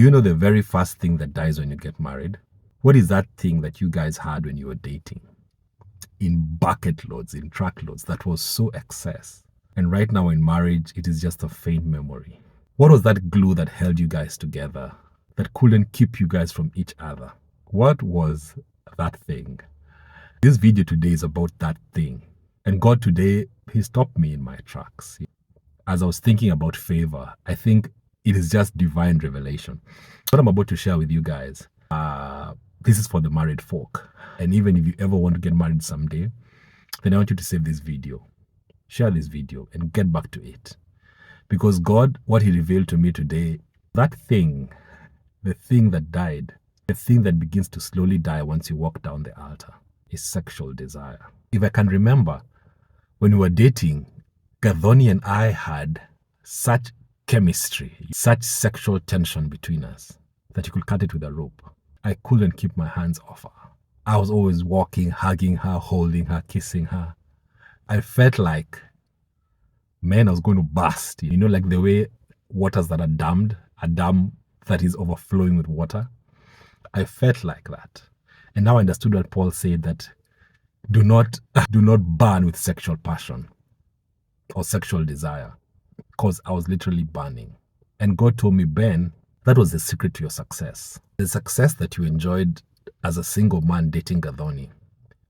you know the very first thing that dies when you get married? What is that thing that you guys had when you were dating? In bucket loads, in truckloads, that was so excess. And right now in marriage, it is just a faint memory. What was that glue that held you guys together, that couldn't keep you guys from each other? What was that thing? This video today is about that thing. And God today, He stopped me in my tracks. As I was thinking about favor, I think it is just divine revelation. What I'm about to share with you guys, this is for the married folk. And even if you ever want to get married someday, then I want you to save this video, share this video, and get back to it. Because God, what He revealed to me today, that thing, the thing that died, the thing that begins to slowly die once you walk down the altar, is sexual desire. If I can remember, when we were dating, Gathoni and I had such chemistry, such sexual tension between us, that you could cut it with a rope. I couldn't keep my hands off her. I was always walking, hugging her, holding her, kissing her. I felt like, man, I was going to burst. You know, like the way waters that are dammed, a dam that is overflowing with water. I felt like that. And now I understood what Paul said, that do not burn with sexual passion or sexual desire, because I was literally burning. And God told me, Ben, that was the secret to your success. The success that you enjoyed as a single man dating Gathoni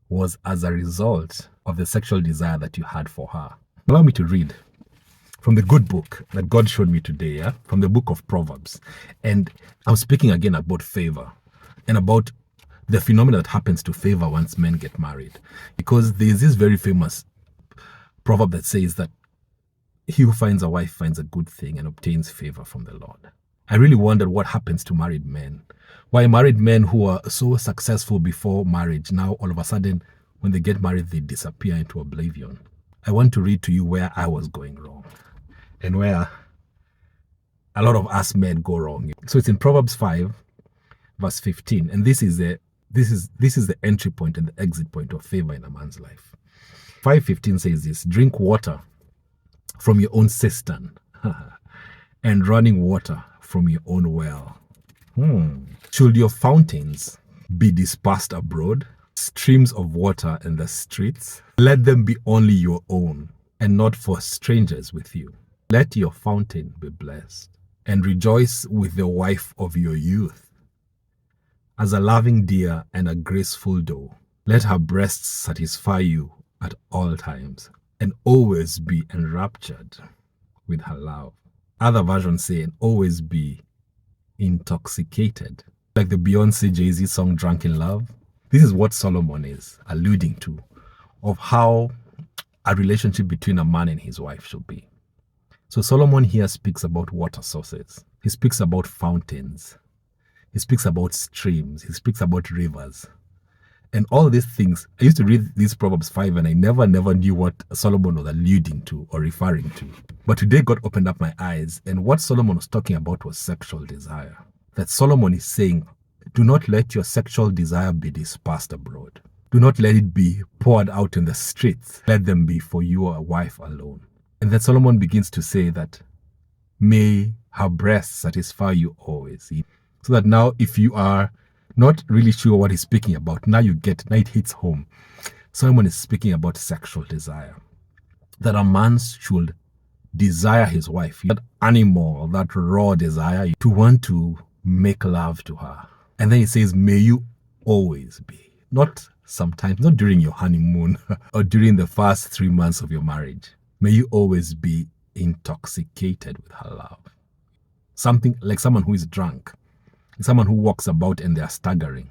was as a result of the sexual desire that you had for her. Allow me to read from the good book that God showed me today, from the book of Proverbs. And I'm speaking again about favor and about the phenomenon that happens to favor once men get married. Because there's this very famous proverb that says that he who finds a wife finds a good thing and obtains favor from the Lord. I really wondered what happens to married men. Why married men who are so successful before marriage, now all of a sudden, when they get married, they disappear into oblivion. I want to read to you where I was going wrong and where a lot of us men go wrong. So it's in Proverbs 5, verse 15. And this is the entry point and the exit point of favor in a man's life. 5:15 says this: drink water from your own cistern and running water from your own well. Should your fountains be dispersed abroad, streams of water in the streets, let them be only your own and not for strangers with you. Let your fountain be blessed and rejoice with the wife of your youth. As a loving deer and a graceful doe, let her breasts satisfy you at all times and always be enraptured with her love. Other versions say, and always be intoxicated. Like the Beyonce Jay-Z song Drunk in Love. This is what Solomon is alluding to, of how a relationship between a man and his wife should be. So Solomon here speaks about water sources. He speaks about fountains. He speaks about streams. He speaks about rivers. And all these things, I used to read these Proverbs 5 and I never knew what Solomon was alluding to or referring to. But today God opened up my eyes, and what Solomon was talking about was sexual desire. That Solomon is saying, do not let your sexual desire be dispersed abroad. Do not let it be poured out in the streets. Let them be for your wife alone. And then Solomon begins to say that, may her breasts satisfy you always. So that now if you are not really sure what he's speaking about, now it hits home. Solomon is speaking about sexual desire. That a man should desire his wife, that animal, that raw desire, to want to make love to her. And then he says, may you always be, not sometimes, not during your honeymoon or during the first 3 months of your marriage. May you always be intoxicated with her love. Something like someone who is drunk, someone who walks about and they are staggering.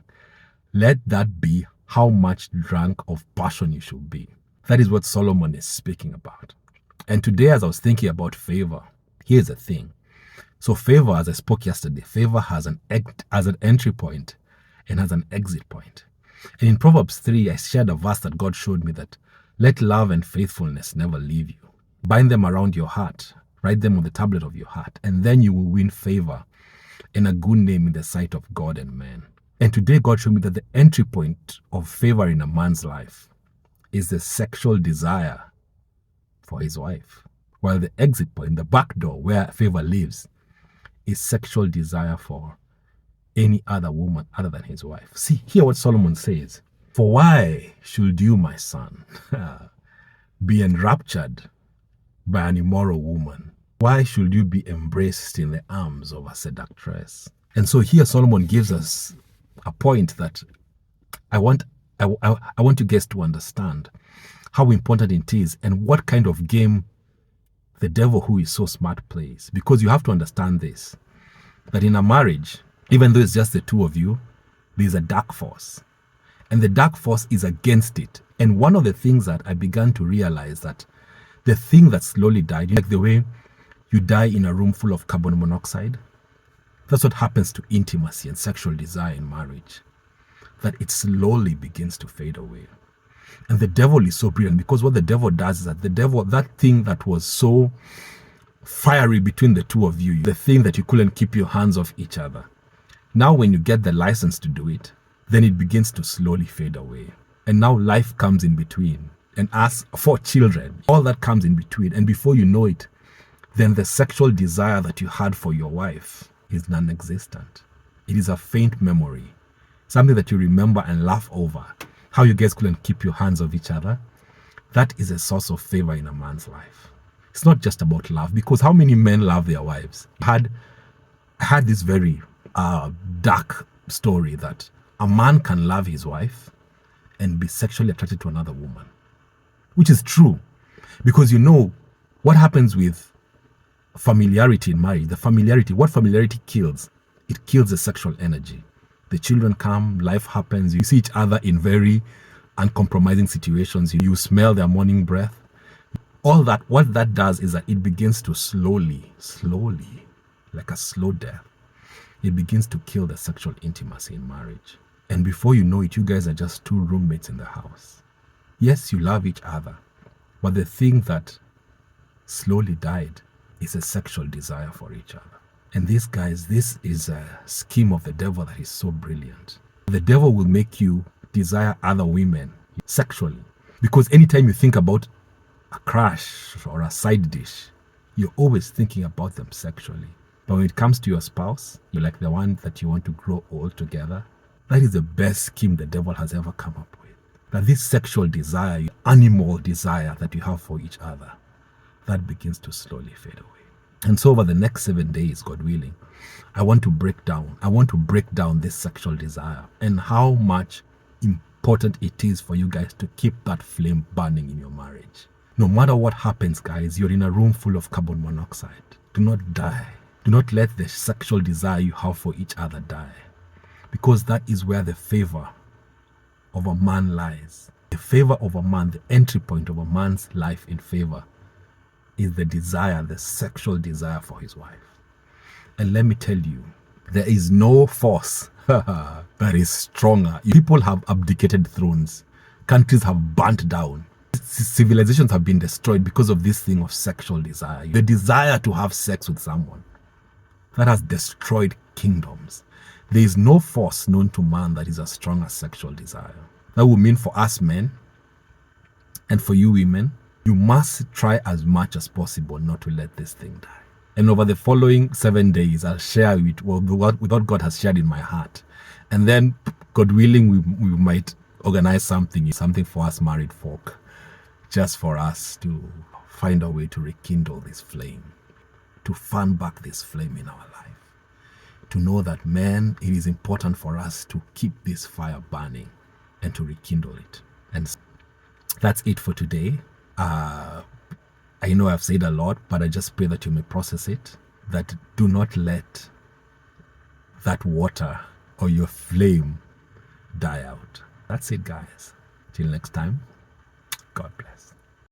Let that be how much drunk of passion you should be. That is what Solomon is speaking about. And today, as I was thinking about favor, here's the thing. So favor, as I spoke yesterday, favor has an entry point and has an exit point. And in Proverbs 3, I shared a verse that God showed me that let love and faithfulness never leave you. Bind them around your heart, write them on the tablet of your heart, and then you will win favor and a good name in the sight of God and man. And today God showed me that the entry point of favor in a man's life is the sexual desire for his wife, while the exit point, the back door where favor lives, is sexual desire for any other woman other than his wife. See, hear what Solomon says. For why should you, my son, be enraptured by an immoral woman? Why should you be embraced in the arms of a seductress? And so here Solomon gives us a point that I want you guys to understand how important it is and what kind of game the devil, who is so smart, plays. Because you have to understand this, that in a marriage, even though it's just the two of you, there's a dark force. And the dark force is against it. And one of the things that I began to realize, that the thing that slowly died, like the way you die in a room full of carbon monoxide, that's what happens to intimacy and sexual desire in marriage. That it slowly begins to fade away. And the devil is so brilliant, because what the devil does is that that thing that was so fiery between the two of you, the thing that you couldn't keep your hands off each other, now when you get the license to do it, then it begins to slowly fade away. And now life comes in between. And as for children, all that comes in between. And before you know it, then the sexual desire that you had for your wife is non-existent. It is a faint memory, something that you remember and laugh over. How you guys couldn't keep your hands off each other. That is a source of favor in a man's life. It's not just about love, because how many men love their wives? I had this very dark story that a man can love his wife and be sexually attracted to another woman, which is true, because you know what happens with familiarity in marriage. What familiarity kills, it kills the sexual energy. The children come, life happens, you see each other in very uncompromising situations, you smell their morning breath. All that, what that does is that it begins to slowly, like a slow death, it begins to kill the sexual intimacy in marriage. And before you know it, you guys are just two roommates in the house. Yes, you love each other, but the thing that slowly died is a sexual desire for each other. And these guys, this is a scheme of the devil that is so brilliant. The devil will make you desire other women sexually, because anytime you think about a crush or a side dish, you're always thinking about them sexually. But when it comes to your spouse, you're like the one that you want to grow old together. That is the best scheme the devil has ever come up with. That this sexual desire, animal desire that you have for each other, that begins to slowly fade away. And so over the next 7 days, God willing, I want to break down this sexual desire and how much important it is for you guys to keep that flame burning in your marriage. No matter what happens, guys, you're in a room full of carbon monoxide. Do not die. Do not let the sexual desire you have for each other die, because that is where the favor of a man lies. The favor of a man, the entry point of a man's life in favor, is the desire, the sexual desire for his wife. And let me tell you, there is no force that is stronger. People have abdicated thrones. Countries have burnt down. Civilizations have been destroyed because of this thing of sexual desire. The desire to have sex with someone, that has destroyed kingdoms. There is no force known to man that is as strong as sexual desire. That would mean for us men and for you women, you must try as much as possible not to let this thing die. And over the following 7 days, I'll share with what God has shared in my heart. And then, God willing, we might organize something for us married folk, just for us to find a way to rekindle this flame, to fan back this flame in our life, to know that, man, it is important for us to keep this fire burning and to rekindle it. And that's it for today. I know I've said a lot, but I just pray that you may process it, that do not let that water or your flame die out. That's it, guys. Till next time, God bless.